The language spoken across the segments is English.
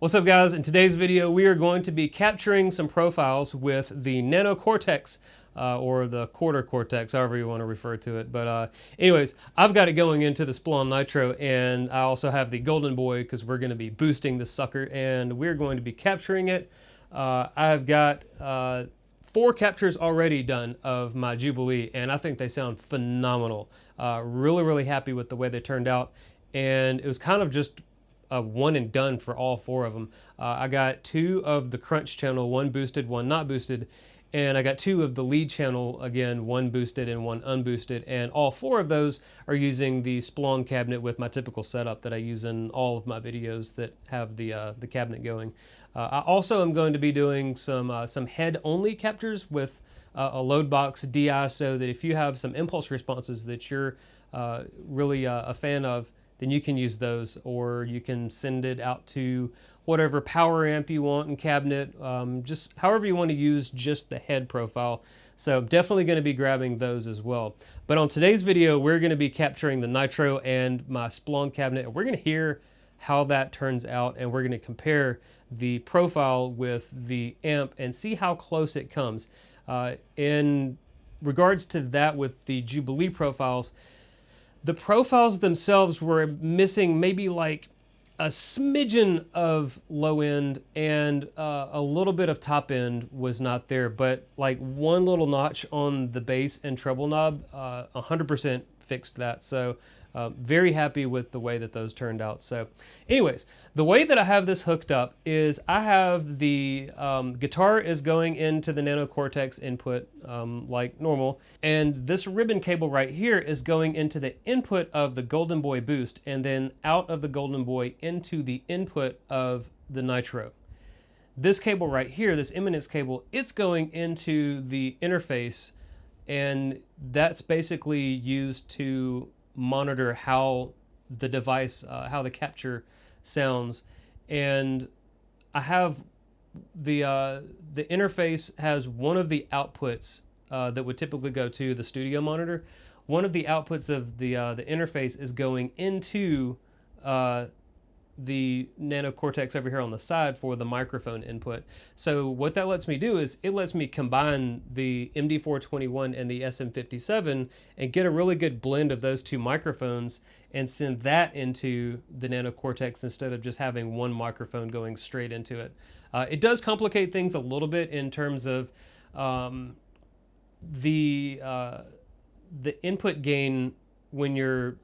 What's up guys? In today's video we are going to be capturing some profiles with the Nano Cortex or the Quarter Cortex, however you want to refer to it. But anyways, I've got it going into the Splawn Nitro, and I also have the Golden Boy because we're going to be boosting this sucker and we're going to be capturing it. I've got 4 captures already done of my Jubilee and I think they sound phenomenal. Really happy with the way they turned out, and it was kind of just a one and done for all 4 of them. I got 2 of the crunch channel, 1 boosted, 1 not boosted, and I got 2 of the lead channel, again, 1 boosted and 1 unboosted, and all 4 of those are using the Splawn cabinet with my typical setup that I use in all of my videos that have the cabinet going. I also am going to be doing some head-only captures with a load box DI, so that if you have some impulse responses that you're really a fan of, then you can use those, or you can send it out to whatever power amp you want in cabinet, just however you want to use just the head profile. So I'm definitely going to be grabbing those as well. But on today's video, we're going to be capturing the Nitro and my Splawn cabinet, and we're going to hear how that turns out, and we're going to compare the profile with the amp and see how close it comes. In regards to that with the Jubilee profiles, the profiles themselves were missing maybe like a smidgen of low end, and a little bit of top end was not there, but like one little notch on the bass and treble knob 100% fixed that. So very happy with the way that those turned out. So anyways, the way that I have this hooked up is I have the guitar is going into the Nano Cortex input like normal, and this ribbon cable right here is going into the input of the Golden Boy boost, and then out of the Golden Boy into the input of the Nitro. This cable right here, this Eminence cable, it's going into the interface, and that's basically used to monitor how the device, how the capture sounds. And I have the interface has one of the outputs that would typically go to the studio monitor. One of the outputs of the interface is going into the Nano Cortex over here on the side for the microphone input. So what that lets me do is it lets me combine the MD421 and the SM57 and get a really good blend of those 2 microphones and send that into the Nano Cortex instead of just having one microphone going straight into it. It does complicate things a little bit in terms of the input gain when you're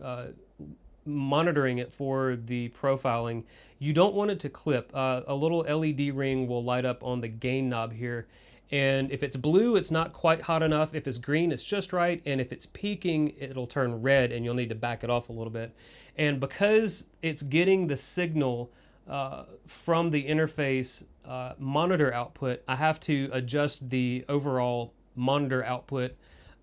monitoring it for the profiling. You don't want it to clip. A little LED ring will light up on the gain knob here, and if it's blue, it's not quite hot enough. If it's green, it's just right, and if it's peaking, it'll turn red and you'll need to back it off a little bit. And because it's getting the signal from the interface monitor output, I have to adjust the overall monitor output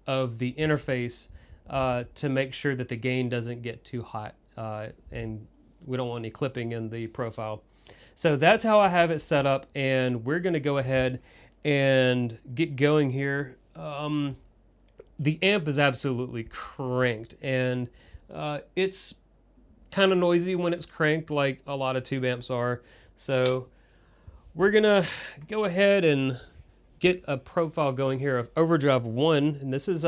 of the interface to make sure that the gain doesn't get too hot, and we don't want any clipping in the profile. So that's how I have it set up, and we're going to go ahead and get going here. The amp is absolutely cranked, and it's kind of noisy when it's cranked, like a lot of tube amps are. So we're going to go ahead and get a profile going here of overdrive 1, and this is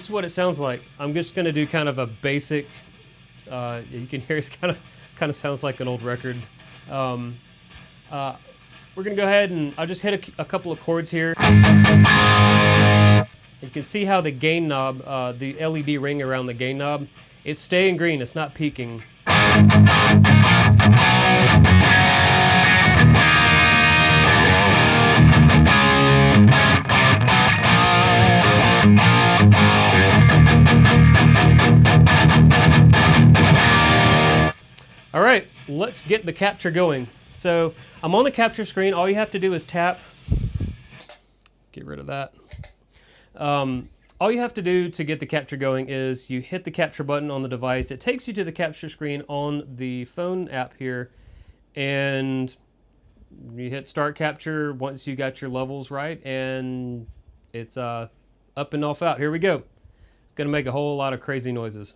what it sounds like. I'm just going to do kind of a basic, you can hear it's kind of sounds like an old record. We're going to go ahead and I'll just hit a couple of chords here. You can see how the gain knob, the LED ring around the gain knob, it's staying green, it's not peaking. All right, let's get the capture going. So I'm on the capture screen. All you have to do is tap. Get rid of that. All you have to do to get the capture going is you hit the capture button on the device. It takes you to the capture screen on the phone app here, and you hit start capture once you got your levels right, and it's up and off out. Here we go. It's gonna make a whole lot of crazy noises.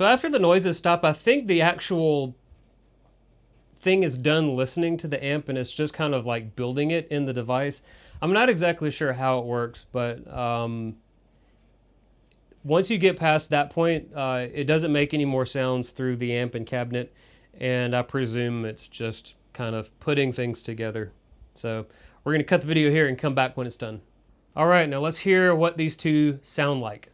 So after the noises stop, I think the actual thing is done listening to the amp and it's just kind of like building it in the device. I'm not exactly sure how it works, but once you get past that point, it doesn't make any more sounds through the amp and cabinet, and I presume it's just kind of putting things together. So we're going to cut the video here and come back when it's done. All right, now let's hear what these two sound like.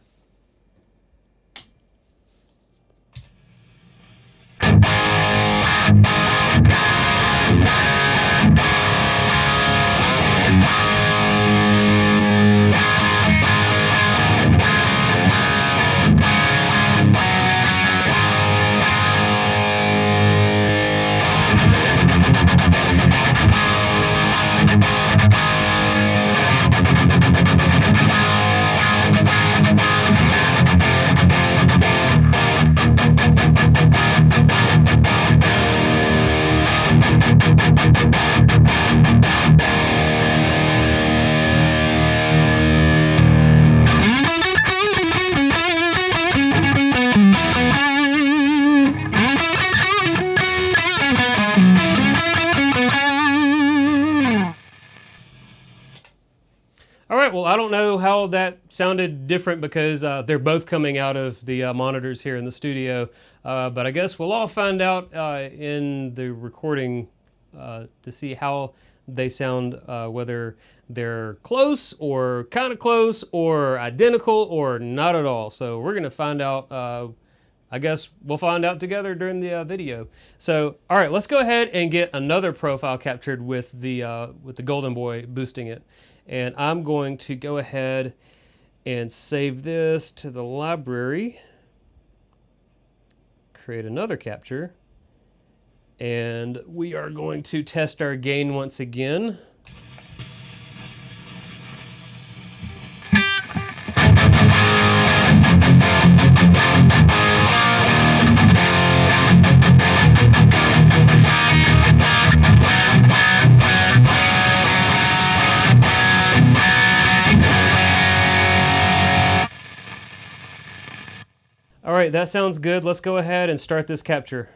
All right, well, I don't know how that sounded different because they're both coming out of the monitors here in the studio, but I guess we'll all find out in the recording to see how they sound, whether they're close or kind of close or identical or not at all. So we're going to find out. I guess we'll find out together during the video. So, all right, let's go ahead and get another profile captured with the Golden Boy boosting it. And I'm going to go ahead and save this to the library, create another capture, and we are going to test our gain once again. All right, that sounds good. Let's go ahead and start this capture.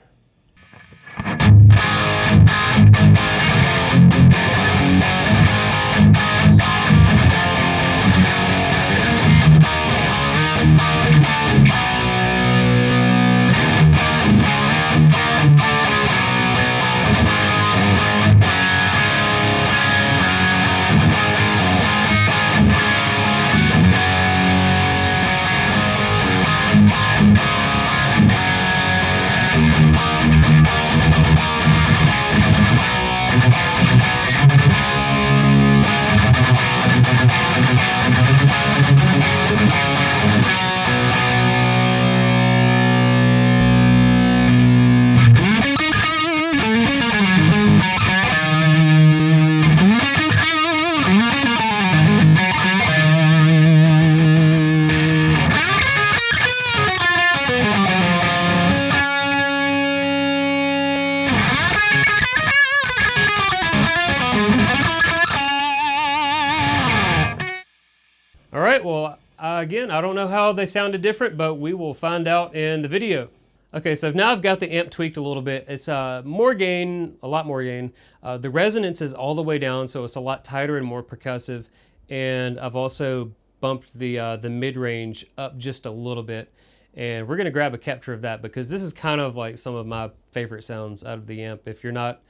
All right, well, again, I don't know how they sounded different, but we will find out in the video. Okay, so now I've got the amp tweaked a little bit. It's more gain, a lot more gain. The resonance is all the way down, so it's a lot tighter and more percussive. And I've also bumped the mid-range up just a little bit. And we're gonna grab a capture of that because this is kind of like some of my favorite sounds out of the amp. If you're not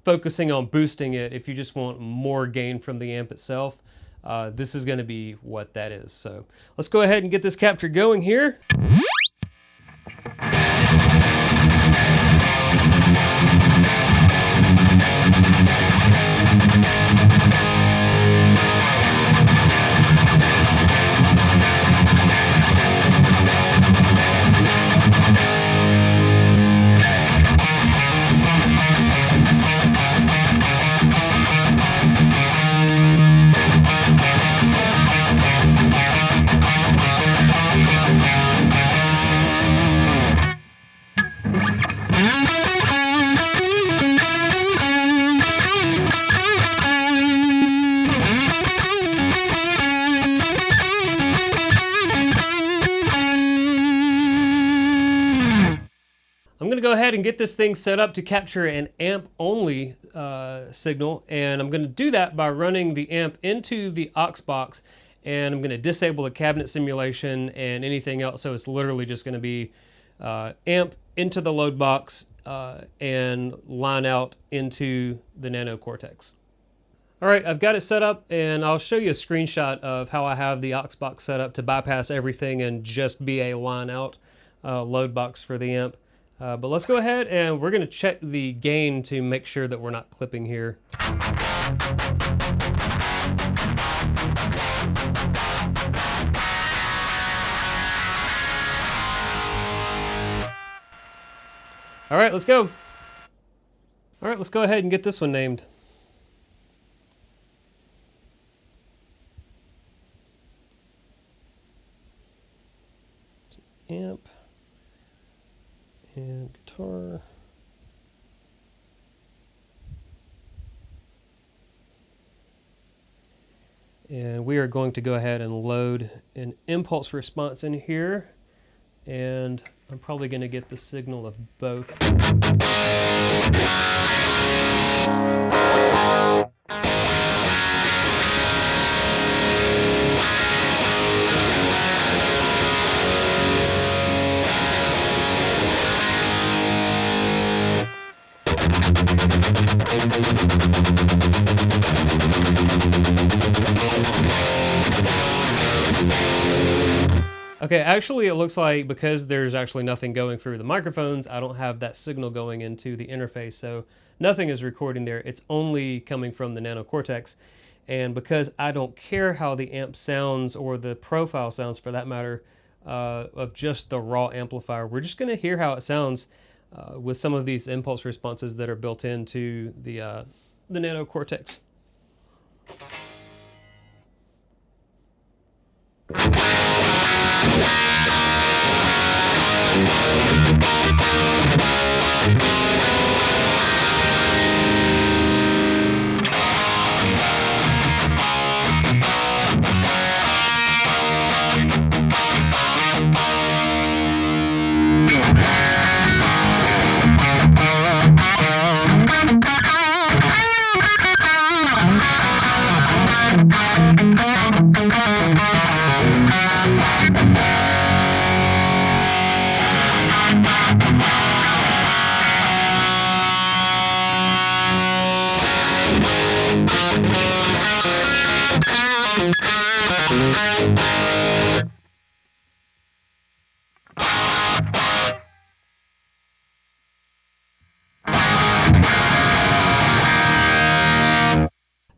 focusing on boosting it, if you just want more gain from the amp itself, this is going to be what that is. So let's go ahead and get this capture going here. ahead and get this thing set up to capture an amp only signal, and I'm going to do that by running the amp into the aux box, and I'm going to disable the cabinet simulation and anything else, so it's literally just going to be amp into the load box and line out into the Nano Cortex. All right, I've got it set up, and I'll show you a screenshot of how I have the aux box set up to bypass everything and just be a line out load box for the amp. But let's go ahead and we're going to check the gain to make sure that we're not clipping here. All right, let's go. All right, let's go ahead and get this one named. Amp and guitar. And we are going to go ahead and load an impulse response in here, and I'm probably going to get the signal of both. Okay, actually it looks like because there's actually nothing going through the microphones, I don't have that signal going into the interface, so nothing is recording there. It's only coming from the Nano Cortex. And because I don't care how the amp sounds, or the profile sounds for that matter, of just the raw amplifier, we're just going to hear how it sounds with some of these impulse responses that are built into the Nano Cortex.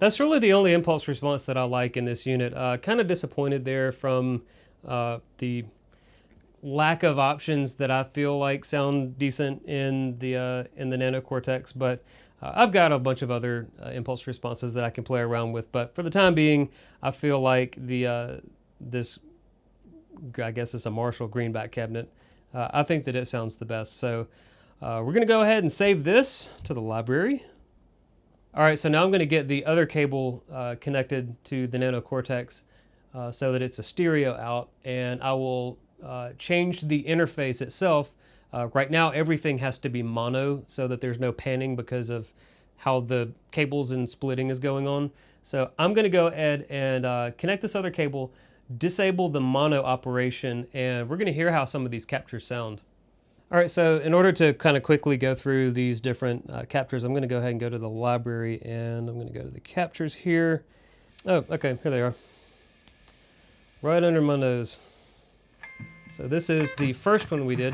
That's really the only impulse response that I like in this unit. Kind of disappointed there from the lack of options that I feel like sound decent in the Nano Cortex, but I've got a bunch of other impulse responses that I can play around with. But for the time being, I feel like this, I guess it's a Marshall greenback cabinet. I think that it sounds the best. So we're going to go ahead and save this to the library. All right, so now I'm going to get the other cable connected to the Nano Cortex so that it's a stereo out, and I will change the interface itself. Right now, everything has to be mono so that there's no panning because of how the cables and splitting is going on. So I'm going to go ahead and connect this other cable, disable the mono operation, and we're going to hear how some of these captures sound. All right, so in order to kind of quickly go through these different captures, I'm going to go ahead and go to the library, and I'm going to go to the captures here. Oh, okay, here they are. Right under my nose. So this is the first one we did.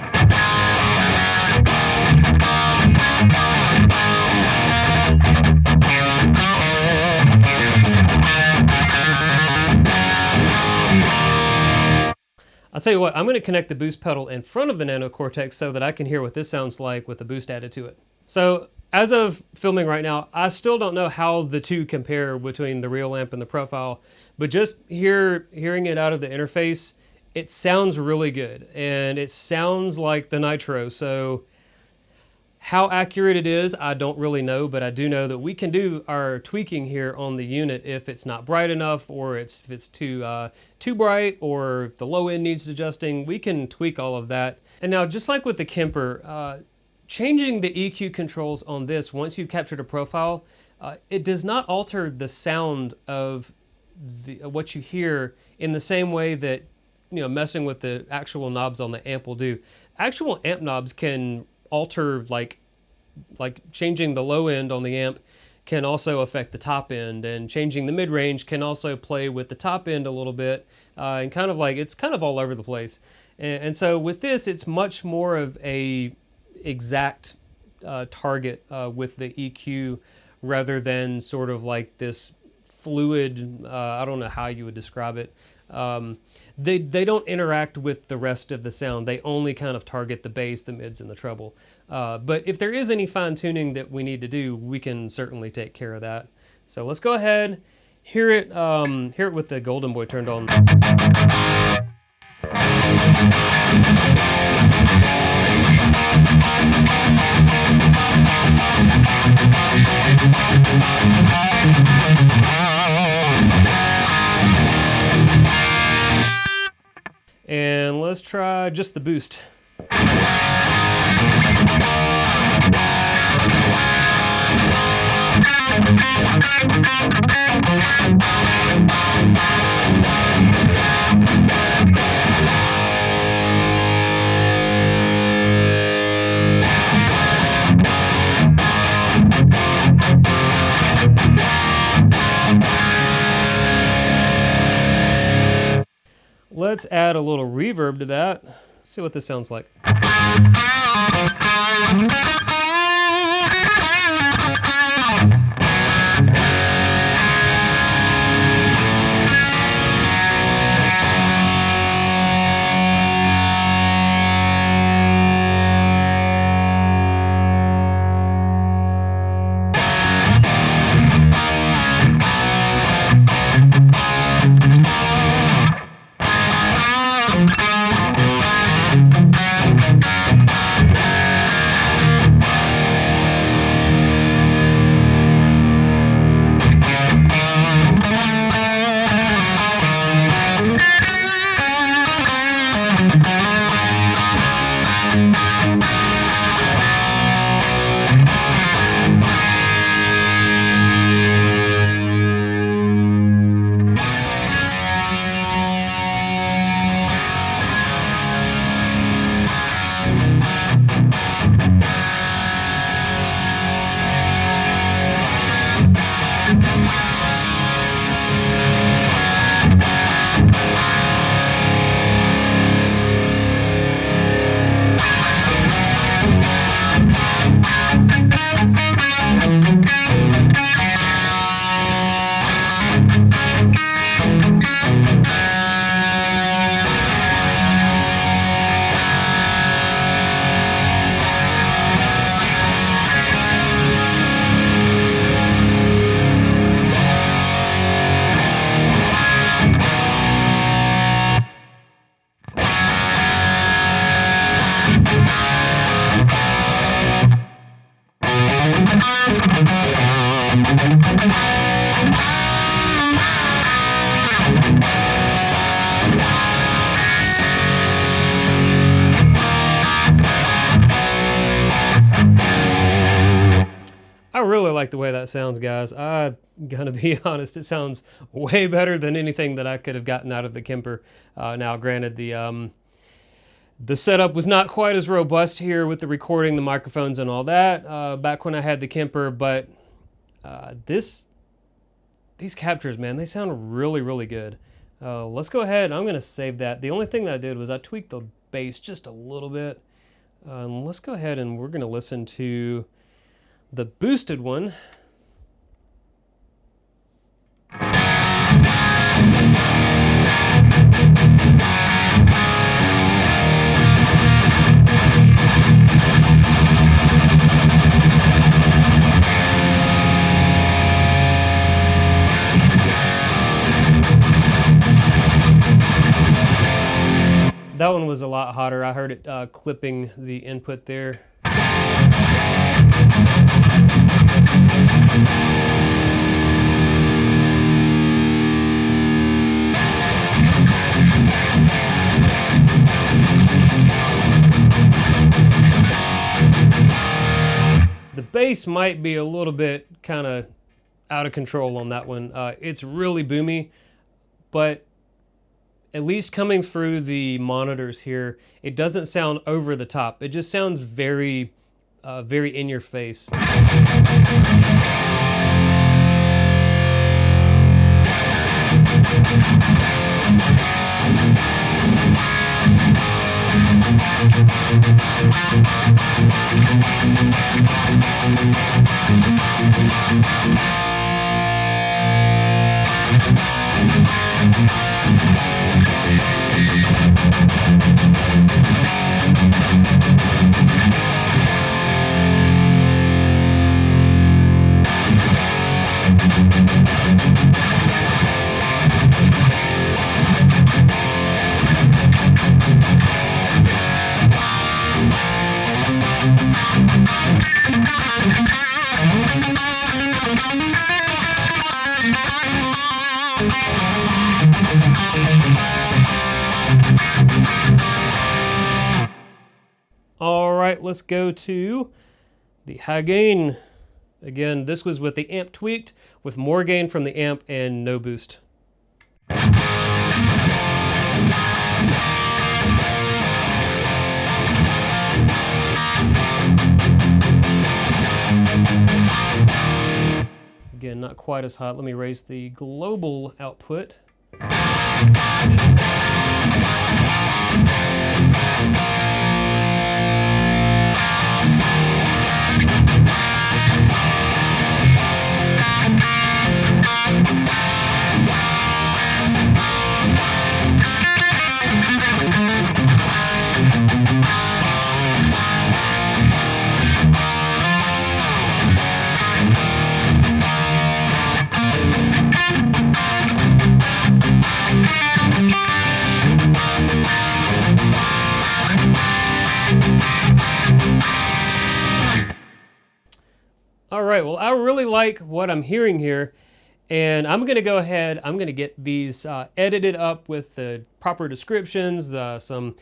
I'll tell you what, I'm going to connect the boost pedal in front of the Nano Cortex so that I can hear what this sounds like with the boost added to it. So as of filming right now, I still don't know how the two compare between the real amp and the profile, but just hearing it out of the interface, it sounds really good, and it sounds like the Nitro. So how accurate it is, I don't really know, but I do know that we can do our tweaking here on the unit if it's not bright enough, or if it's too bright, or the low end needs adjusting. We can tweak all of that. And now, just like with the Kemper, changing the EQ controls on this, once you've captured a profile, it does not alter the sound of what you hear in the same way that, you know, messing with the actual knobs on the amp will do. Actual amp knobs can alter, like changing the low end on the amp can also affect the top end, and changing the mid-range can also play with the top end a little bit, and kind of like, it's kind of all over the place. And so with this, it's much more of a exact target with the EQ, rather than sort of like this fluid, I don't know how you would describe it. They don't interact with the rest of the sound. They only kind of target the bass, the mids, and the treble. But if there is any fine tuning that we need to do, we can certainly take care of that. So let's go ahead, hear it with the Golden Boy turned on. And let's try just the boost. Let's add a little reverb to that. See what this sounds like. I really like the way that sounds, guys. I'm gonna be honest, it sounds way better than anything that I could have gotten out of the Kemper. Now, granted, the setup was not quite as robust here with the recording, the microphones, and all that back when I had the Kemper, but these captures, man, they sound really, really good. Let's go ahead. I'm gonna save that. The only thing that I did was I tweaked the bass just a little bit. Let's go ahead and we're gonna listen to the boosted one. That one was a lot hotter. I heard it clipping the input there. bass might be a little bit kind of out of control on that one. It's really boomy, but at least coming through the monitors here, it doesn't sound over the top. It just sounds very, very in your face. All right, let's go to the high gain. Again, this was with the amp tweaked, with more gain from the amp and no boost. Again, not quite as hot. Let me raise the global output. All right, well, I really like what I'm hearing here, and I'm going to go ahead, I'm going to get these edited up with the proper descriptions, some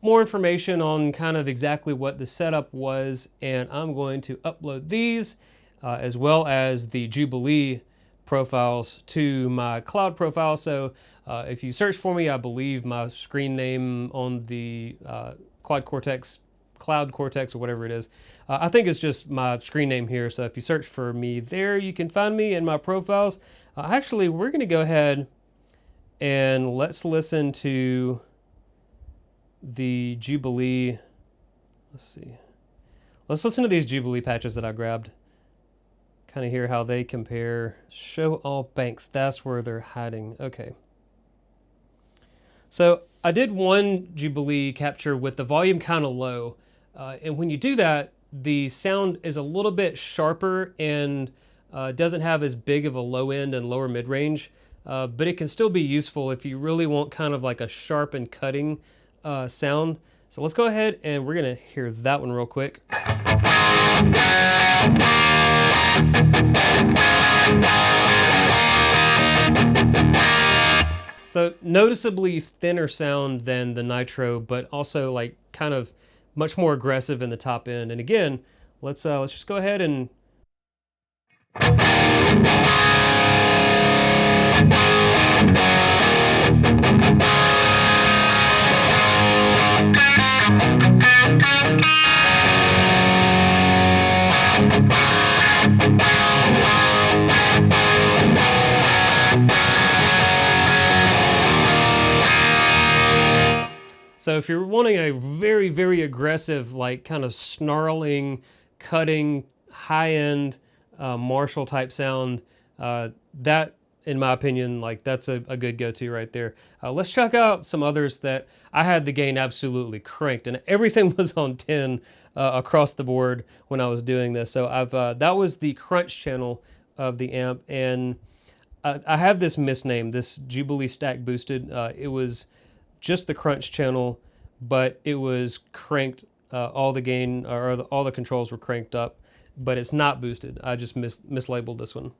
more information on kind of exactly what the setup was, and I'm going to upload these as well as the Jubilee profiles to my cloud profile. So if you search for me, I believe my screen name on the Quad Cortex, Cloud Cortex, or whatever it is, I think it's just my screen name here. So if you search for me there, you can find me in my profiles. Actually, we're going to go ahead and let's listen to the Jubilee. Let's see. Let's listen to these Jubilee patches that I grabbed. Kind of hear how they compare. Show all banks. That's where they're hiding. Okay. So I did one Jubilee capture with the volume kind of low. And when you do that, the sound is a little bit sharper and doesn't have as big of a low end and lower mid range, but it can still be useful if you really want kind of like a sharp and cutting sound. So let's go ahead and we're gonna hear that one real quick. So noticeably thinner sound than the Nitro, but also like kind of much more aggressive in the top end. And again, let's just go ahead and so if you're wanting a very, very aggressive, like kind of snarling, cutting, high-end Marshall type sound, that, in my opinion, like that's a good go-to right there. Let's check out some others that I had the gain absolutely cranked, and everything was on 10 across the board when I was doing this. So that was the crunch channel of the amp, and I have this misname, this Jubilee Stack Boosted. It was just the crunch channel, but it was cranked, all the gain, or all the controls were cranked up, but it's not boosted. I just mislabeled this one.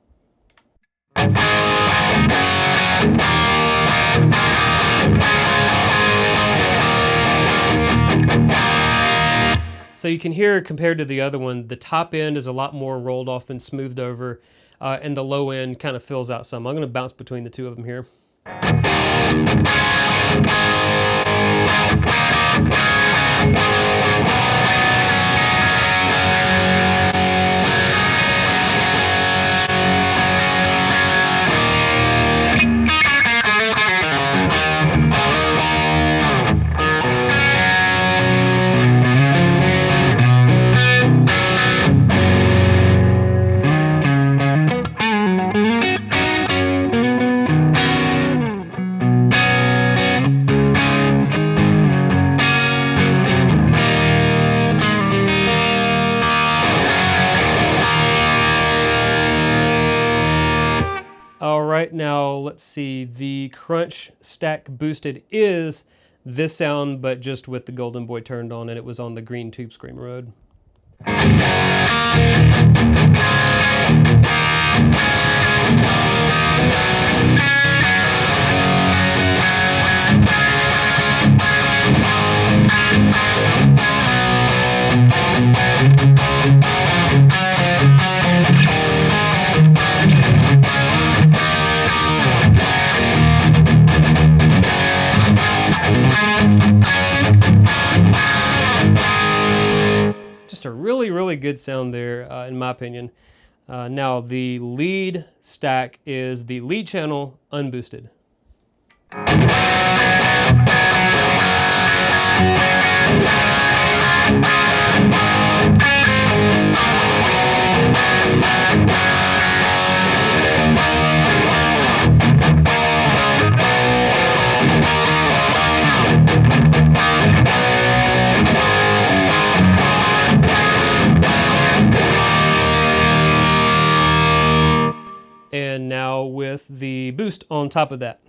So you can hear, compared to the other one, the top end is a lot more rolled off and smoothed over, and the low end kind of fills out some. I'm going to bounce between the two of them here. All right, now let's see. The crunch stack boosted is this sound, but just with the Golden Boy turned on, and it was on the green Tube Screamer mode. Just a really, really good sound there, in my opinion. Now, the lead stack is the lead channel unboosted. And now with the boost on top of that.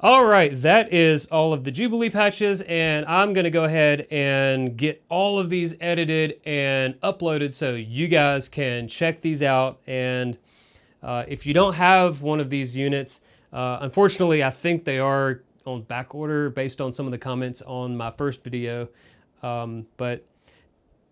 All right, that is all of the Jubilee patches, and I'm going to go ahead and get all of these edited and uploaded so you guys can check these out. And if you don't have one of these units, unfortunately, I think they are on back order based on some of the comments on my first video. But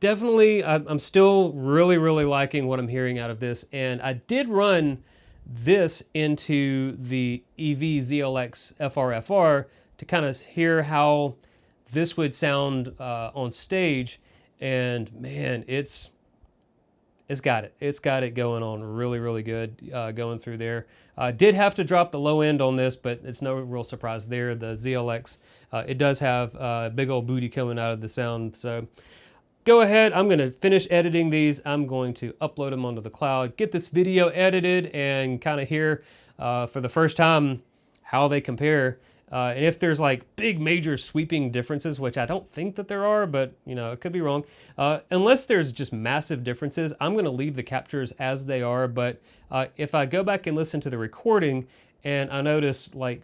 definitely, I'm still really, really liking what I'm hearing out of this. And I did run this into the EV-ZLX FR to kind of hear how this would sound on stage, and man, it's got it going on really, really good going through there. Did have to drop the low end on this, but it's no real surprise there. The ZLX, it does have a big old booty coming out of the sound. So go ahead, I'm gonna finish editing these. I'm going to upload them onto the cloud, get this video edited, and kind of hear for the first time how they compare. And if there's like big major sweeping differences, which I don't think that there are, but you know, it could be wrong. Unless there's just massive differences, I'm gonna leave the captures as they are. But if I go back and listen to the recording and I notice like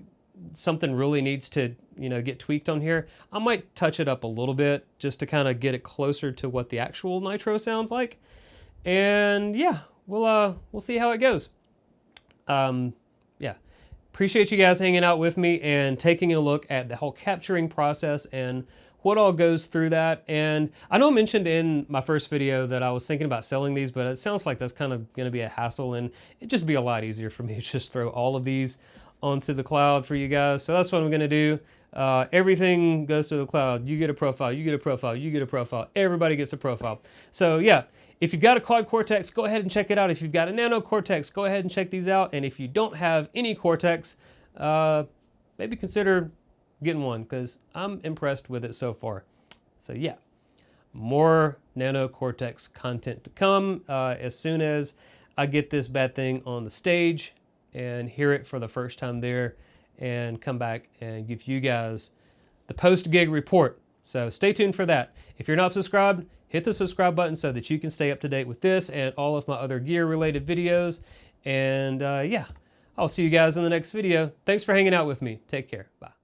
something really needs to, you know, get tweaked on here, I might touch it up a little bit just to kind of get it closer to what the actual Nitro sounds like. And yeah, we'll see how it goes. Yeah, appreciate you guys hanging out with me and taking a look at the whole capturing process and what all goes through that. And I know I mentioned in my first video that I was thinking about selling these, but it sounds like that's kind of going to be a hassle, and it'd just be a lot easier for me to just throw all of these onto the cloud for you guys. So that's what I'm going to do. Everything goes to the cloud. You get a profile, you get a profile, you get a profile. Everybody gets a profile. So yeah, if you've got a Quad Cortex, go ahead and check it out. If you've got a Nano Cortex, go ahead and check these out. And if you don't have any Cortex, maybe consider getting one, because I'm impressed with it so far. So yeah, more Nano Cortex content to come as soon as I get this bad thing on the stage and hear it for the first time there. and come back and give you guys the post-gig report. So stay tuned for that. If you're not subscribed, hit the subscribe button so that you can stay up to date with this and all of my other gear-related videos. And yeah, I'll see you guys in the next video. Thanks for hanging out with me. Take care. Bye.